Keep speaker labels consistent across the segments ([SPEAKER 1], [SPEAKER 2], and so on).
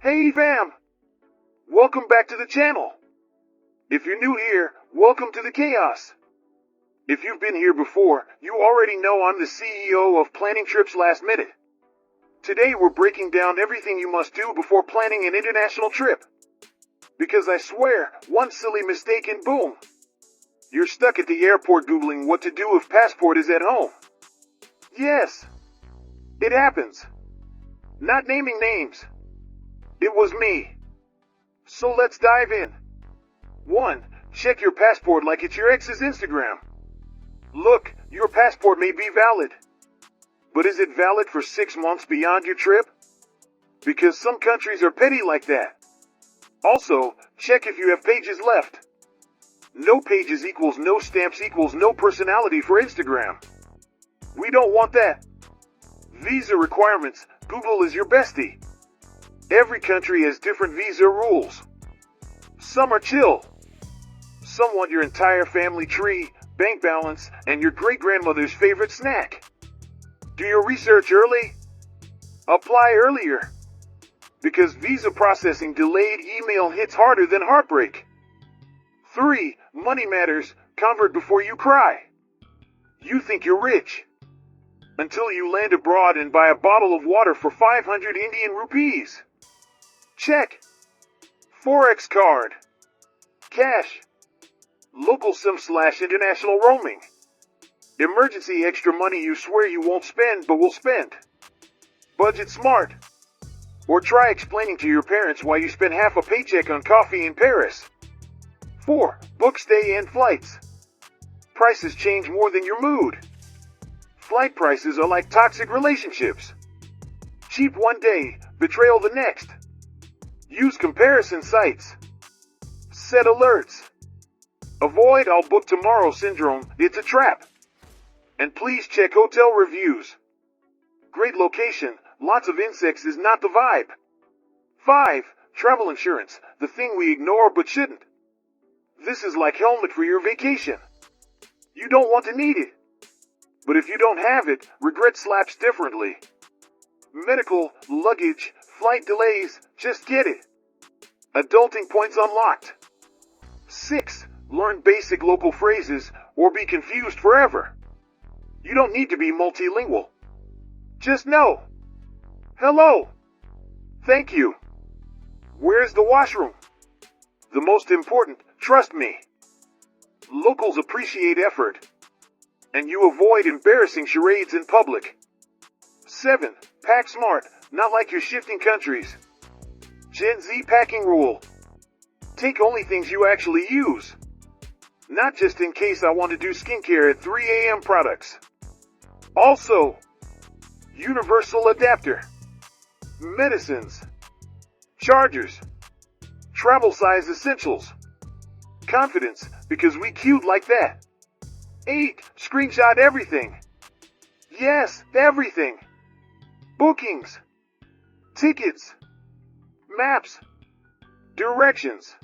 [SPEAKER 1] Hey fam! Welcome back to the channel. If you're new here, welcome to the chaos. If you've been here before, you already know I'm the CEO of Planning Trips Last Minute. Today we're breaking down everything you must do before planning an international trip. Because I swear, one silly mistake and boom! You're stuck at the airport googling what to do if passport is at home. Yes, it happens. Not naming names. It was me. So let's dive in. 1. Check your passport like it's your ex's Instagram. Look, your passport may be valid. But is it valid for 6 months beyond your trip? Because some countries are petty like that. Also, check if you have pages left. No pages equals no stamps equals no personality for Instagram. We don't want that. Visa requirements. Google is your bestie. Every country has different visa rules. Some are chill. Some want your entire family tree, bank balance, and your great-grandmother's favorite snack. Do your research early. Apply earlier. Because visa processing delayed email hits harder than heartbreak. 3. Money matters. Convert before you cry. You think you're rich. Until you land abroad and buy a bottle of water for 500 Indian rupees. Check. Forex card. Cash. Local SIM/international roaming. Emergency extra money you swear you won't spend but will spend. Budget smart. Or try explaining to your parents why you spent half a paycheck on coffee in Paris. 4. Book stay and flights. Prices change more than your mood. Flight prices are like toxic relationships. Cheap one day, betrayal the next. Use comparison sites. Set alerts. Avoid "I'll book tomorrow" syndrome. It's a trap. And please check hotel reviews. Great location, lots of insects is not the vibe. 5. Travel insurance, the thing we ignore but shouldn't. This is like helmet for your vacation. You don't want to need it. But if you don't have it, regret slaps differently. Medical, luggage, flight delays, just get it. Adulting points unlocked. 6. Learn basic local phrases or be confused forever. You don't need to be multilingual. Just know. Hello. Thank you. Where's the washroom? The most important, trust me. Locals appreciate effort. And you avoid embarrassing charades in public. 7. Pack smart, not like you're shifting countries. Gen Z packing rule. Take only things you actually use. Not just in case I want to do skincare at 3 a.m. products. Also, universal adapter. Medicines. Chargers. Travel size essentials. Confidence, because we cute like that. 8. Screenshot everything. Yes, everything. Bookings. Tickets. Maps. Directions.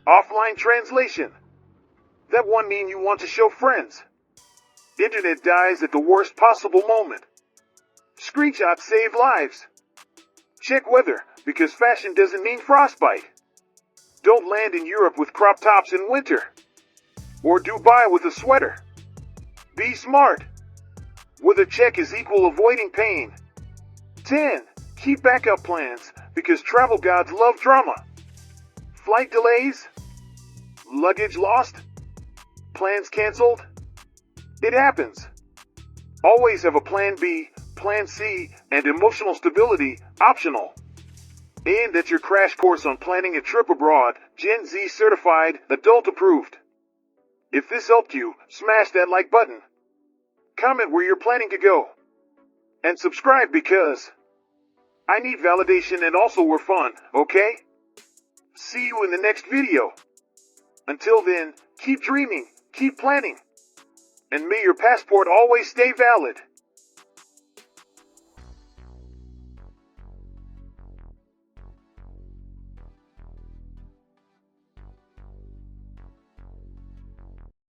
[SPEAKER 1] Offline translation. That one mean you want to show friends. Internet dies at the worst possible moment. Screenshots save lives. Check weather, because fashion doesn't mean frostbite. Don't land in Europe with crop tops in winter. Or Dubai with a sweater. Be smart. With a check is equal avoiding pain. 10. Keep backup plans, because travel gods love drama. Flight delays. Luggage lost. Plans canceled. It happens. Always have a plan B, plan C, and emotional stability optional. And that's your crash course on planning a trip abroad, Gen Z certified, adult approved. If this helped you, smash that like button. Comment where you're planning to go. And subscribe because I need validation and also we're fun, okay? See you in the next video. Until then, keep dreaming, keep planning. And may your passport always stay valid.